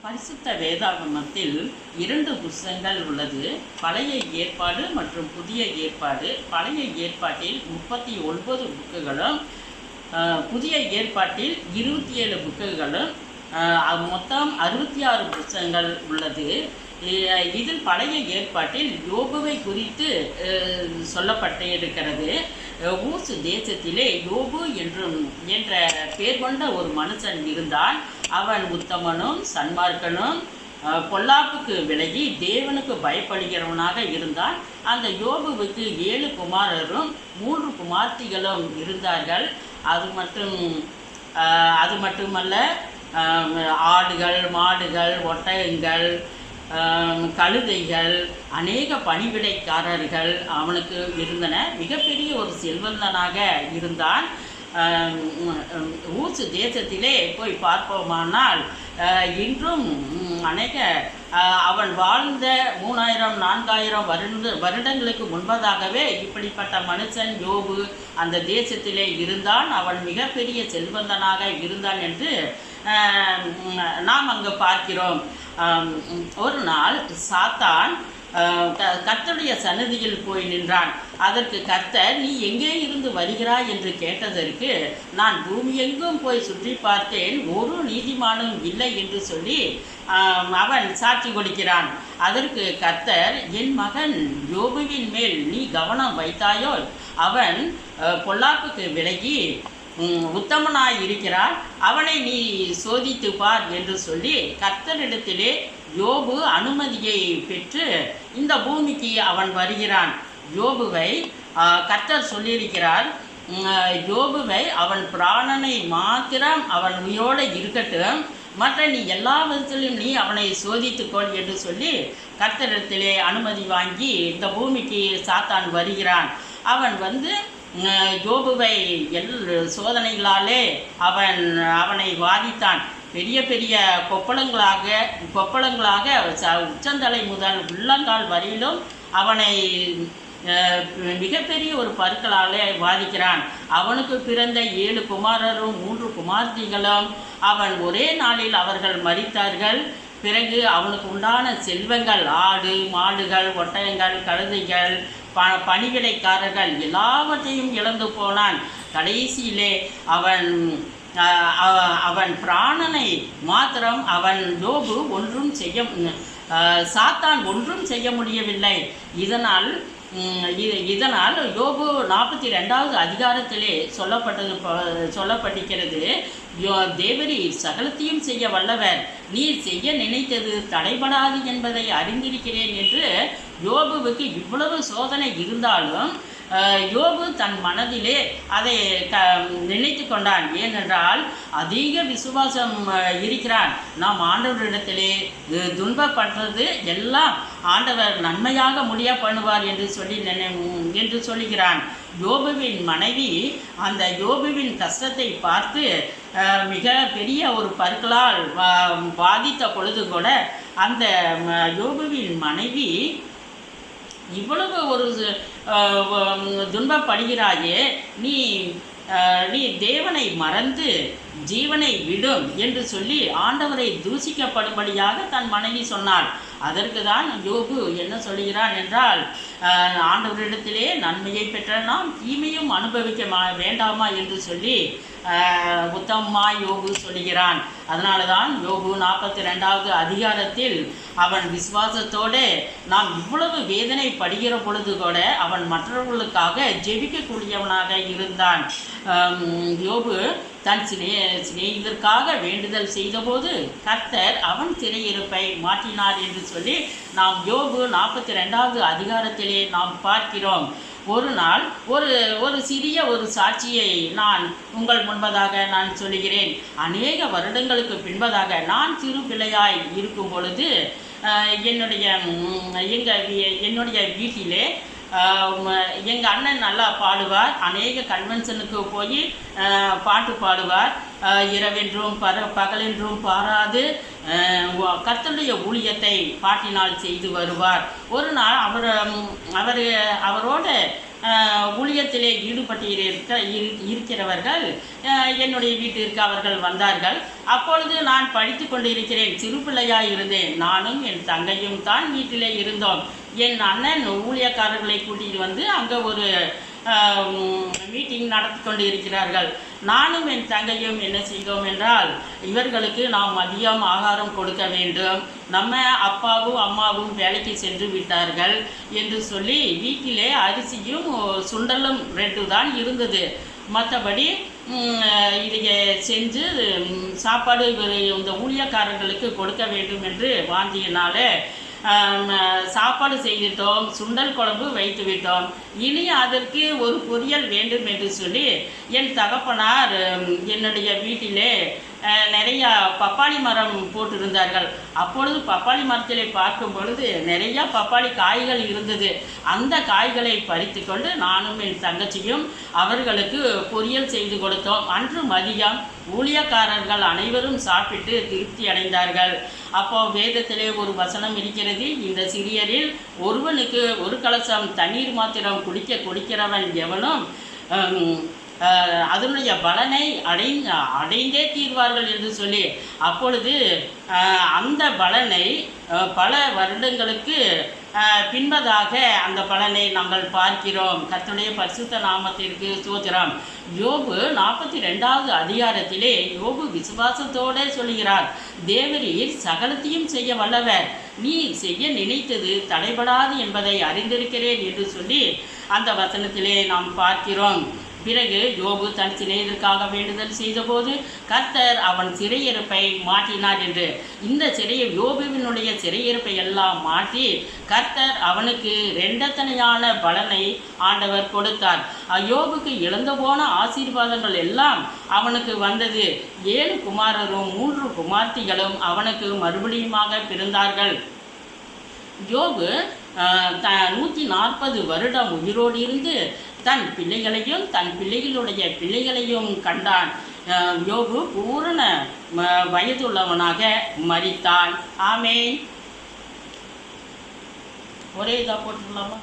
பரிசுத்த வேதாகமத்தில் 2 புத்தகங்கள் உள்ளது. பழைய ஏற்பாடு மற்றும் புதிய ஏற்பாடு. பழைய ஏற்பாட்டில் 39 புக்குகளும், புதிய ஏற்பாட்டில் 27 புக்குகளும், மொத்தம் 66 புத்தகங்கள் உள்ளது. இதில் பழைய ஏற்பாட்டில் யோபுவை குறித்து சொல்லப்பட்டிருக்கிறது. ஊசு தேசத்திலே யோபு என்ற பெயர் கொண்ட ஒரு மனுஷன் இருந்தான். அவன் உத்தமனும் சன்மார்க்கனும் பொல்லாப்புக்கு விலகி தேவனுக்கு பயப்படுகிறவனாக இருந்தான். அந்த யோபுவுக்கு 7 குமாரரும் 3 குமார்த்திகளும் இருந்தார்கள். அது மட்டுமல்ல, ஆடுகள், மாடுகள், ஒட்டகங்கள், கழுதைகள், அநேக பணிவிடைக்காரர்கள் அவனுக்கு இருந்தன. மிகப்பெரிய ஒரு செல்வந்தனாக இருந்தான். ஊசு தேசத்திலே போய் பார்ப்போமானால் இன்றும் அநேக அவன் வாழ்ந்த 3000-4000 வருடங்களுக்கு முன்பதாகவே இப்படிப்பட்ட மனுஷன் யோபு அந்த தேசத்திலே இருந்தான். அவன் மிகப்பெரிய செல்வந்தனாக இருந்தான் என்று நாம் அங்கு பார்க்கிறோம். ஒரு நாள் சாத்தான் கர்த்தருடைய சன்னதியில் போய் நின்றான். அதற்கு கர்த்தர், நீ எங்கே இருந்து வருகிறாய் என்று கேட்டதற்கு, நான் பூமியெங்கும் போய் சுற்றி பார்த்தேன், ஒரு நீதிமானும் இல்லை என்று சொல்லி அவன் சாட்சி கொடுக்கிறான். அதற்கு கர்த்தர், என் மகன் யோபுவின் மேல் நீ கவனம் வைத்தாயோ? அவன் பொல்லாப்புக்கு விலகி உத்தமனாய் இருக்கிறான், அவனை நீ சோதித்து பார் என்று சொல்லி கர்த்தரிடத்திலே யோபு அனுமதியை பெற்று இந்த பூமிக்கு அவன் வருகிறான். யோபுவை கர்த்தர் சொல்லியிருக்கிறார், யோபுவை அவன் பிராணனை மாத்திரம் அவன் உயிரோடு இருக்கட்டும், மற்ற நீ எல்லா விதத்திலும் நீ அவனை சோதித்துக்கொள் என்று சொல்லி கர்த்தரிடத்திலே அனுமதி வாங்கி இந்த பூமிக்கு சாத்தான் வருகிறான். அவன் யோபுவை சோதனைகளாலே அவனை வாதித்தான். பெரிய பெரிய கொப்பளங்களாக உச்சந்தலை முதல் உள்ளங்கால் வரையிலும் அவனை மிகப்பெரிய ஒரு பற்களாலே வாதிக்கிறான். அவனுக்கு பிறந்த 7 குமாரரும் 3 குமார்த்திகளும் அவன் ஒரே நாளில் அவர்கள் மரித்தார்கள். பிறகு அவனுக்கு உண்டான செல்வங்கள், ஆடு, மாடுகள், ஒட்டகங்கள், கழுதைகள், பணிவிடைக்காரர்கள் எல்லாவற்றையும் இழந்து போனான். கடைசியிலே அவன் பிராணனை மாத்திரம் யோபு சாத்தான் ஒன்றும் செய்ய முடியவில்லை. இதனால் யோபு 42வது அதிகாரத்திலே சொல்லப்பட்டிருக்கிறது, தேவரீர் சகலத்தையும் செய்ய வல்லவர், நீர் செய்ய நினைத்தது தடைபடாது என்பதை அறிந்திருக்கிறேன் என்று யோபுவுக்கு இவ்வளவு சோதனை இருந்தாலும் யோபு தன் மனதிலே அதை நினைத்து கொண்டான். ஏனென்றால் அதிக விசுவாசம் இருக்கிறான். நாம் ஆண்டவரிடத்திலே துன்பப்படுறது எல்லாம் ஆண்டவர் நன்மையாக முடிய பண்ணுவார் என்று சொல்லுகிறான். யோபுவின் மனைவி அந்த யோபுவின் கஷ்டத்தை பார்த்து மிக பெரிய ஒரு பற்களால் பாதித்த பொழுது கூட அந்த யோபுவின் மனைவி, இவ்வளவு ஒரு துன்பப்படுகிறாயே, நீ தேவனை மறந்து ஜீவனை விடும் என்று சொல்லி ஆண்டவரை தூசிக்கப்படும்படியாக தன் மனைவி சொன்னாள். அதற்கு தான் யோபு என்ன சொல்கிறான் என்றால், ஆண்டவரிடத்திலே நன்மையை பெற்ற நாம் தீமையும் அனுபவிக்க வேண்டாமா என்று சொல்லி உத்தமமாய் யோபு சொல்கிறான். அதனால தான் யோபு 42வது அதிகாரத்தில் அவன் விசுவாசத்தோடு நாம் இவ்வளவு வேதனை படுகிற பொழுது கூட அவன் மற்றவர்களுக்காக ஜெபிக்கக்கூடியவனாக இருந்தான். யோபு தன் சிநேகிதற்காக வேண்டுதல் செய்தபோது கர்த்தர் அவன் சிறையிருப்பை மாற்றினார் என்று சொல்லி நாம் யோபு 42வது அதிகாரத்திலே நாம் பார்க்கிறோம். ஒரு நாள் ஒரு சிறிய ஒரு சாட்சியை நான் உங்கள் முன்பதாக நான் சொல்லுகிறேன். அநேக வருடங்களுக்கு பின்பதாக நான் சிறு பிள்ளையாய் இருக்கும் பொழுது என்னுடைய வீட்டிலே எங்கள் அண்ணன் நல்லா பாடுவார். அநேக கன்வென்ஷனுக்கு போய் பாட்டு பாடுவார். இரவென்றும் பகலென்றும் பாராது கர்த்தருடைய ஊழியத்தை பாட்டினால் செய்து வருவார். ஒரு நாள் அவரோட ஊழியத்திலே ஈடுபட்டு இருக்கிறவர்கள் என்னுடைய வீட்டிற்கு அவர்கள் வந்தார்கள். அப்பொழுது நான் படித்து கொண்டு இருக்கிறேன். சிறு பிள்ளையாக இருந்தேன். நானும் என் தங்கையும் தான் வீட்டிலே இருந்தோம். என் அண்ணன் ஊழியக்காரர்களை கூட்டிகிட்டு வந்து அங்கே ஒரு மீட்டிங் நடத்தி கொண்டு இருக்கிறார்கள். நானும் என் தங்கையும் என்ன செய்தோம் என்றால், இவர்களுக்கு நாம் மதியம் ஆகாரம் கொடுக்க வேண்டும், நம்ம அப்பாவும் அம்மாவும் வேலைக்கு சென்று விட்டார்கள் என்று சொல்லி வீட்டிலே அரிசியும் சுண்டலும் 2 தான் இருந்தது. மற்றபடி இதை செஞ்சு சாப்பாடு இந்த ஊழியக்காரர்களுக்கு கொடுக்க வேண்டும் என்று வாந்தியினால சாப்பாடு செய்துவிட்டோம். சுண்டல் குழம்பு வைத்து விட்டோம். இனி அதற்கு ஒரு பொரியல் வேண்டும் என்று சொல்லி என் தகப்பனார் என்னுடைய வீட்டிலே நிறையா பப்பாளி மரம் போட்டிருந்தார்கள். அப்பொழுது பப்பாளி மரத்திலே பார்க்கும் பொழுது நிறையா பப்பாளி காய்கள் இருந்தது. அந்த காய்களை பறித்து கொண்டு நானும் என் தங்கச்சியும் அவர்களுக்கு பொரியல் செய்து கொடுத்தோம். அன்று மதியம் ஊழியக்காரர்கள் அனைவரும் சாப்பிட்டு திருப்தி அடைந்தார்கள். அப்போ வேதத்திலே ஒரு வசனம் இருக்கிறது, இந்த சிறியரில் ஒருவனுக்கு ஒரு கலசம் தண்ணீர் மாத்திரம் குடிக்கிறவன் எவனும் அதனுடைய பலனை அடைந்தே தீர்வார்கள் என்று சொல்லி, அப்பொழுது அந்த பலனை பல வருடங்களுக்கு பின்பதாக அந்த பலனை நாங்கள் பார்க்கிறோம். கர்த்தருடைய பரிசுத்த நாமத்திற்கு ஸ்தோத்திரம். யோபு 42வது அதிகாரத்திலே யோபு விசுவாசத்தோடு சொல்கிறார், தேவரீர் சகலத்தையும் செய்ய வல்லவர், நீ செய்ய நினைத்தது தடைபடாது என்பதை அறிந்திருக்கிறேன் என்று சொல்லி அந்த வசனத்திலே நாம் பார்க்கிறோம். பிறகு யோபு தன் சிறையிருக்காக வேண்டுதல் செய்தபோது கர்த்தர் அவன் சிறையிருப்பை மாற்றினார் என்று, இந்த யோபுவினுடைய சிறையிருப்பை எல்லாம் மாற்றி கர்த்தர் அவனுக்கு 2 பலனை ஆண்டவர் கொடுத்தார். யோபுக்கு இழந்து போன ஆசீர்வாதங்கள் எல்லாம் அவனுக்கு வந்தது. 7 குமாரரும் 3 குமார்த்திகளும் அவனுக்கு மறுபடியுமாக பிறந்தார்கள். யோபு 140 வருடம் உயிரோடு இருந்து தன் பிள்ளைகளையும் தன் பிள்ளைகளுடைய பிள்ளைகளையும் கண்டான். யோபு பூரண வயதுள்ளவனாக மரித்தான். ஆமென். ஒரே இதாக போட்டுக்கலாமா?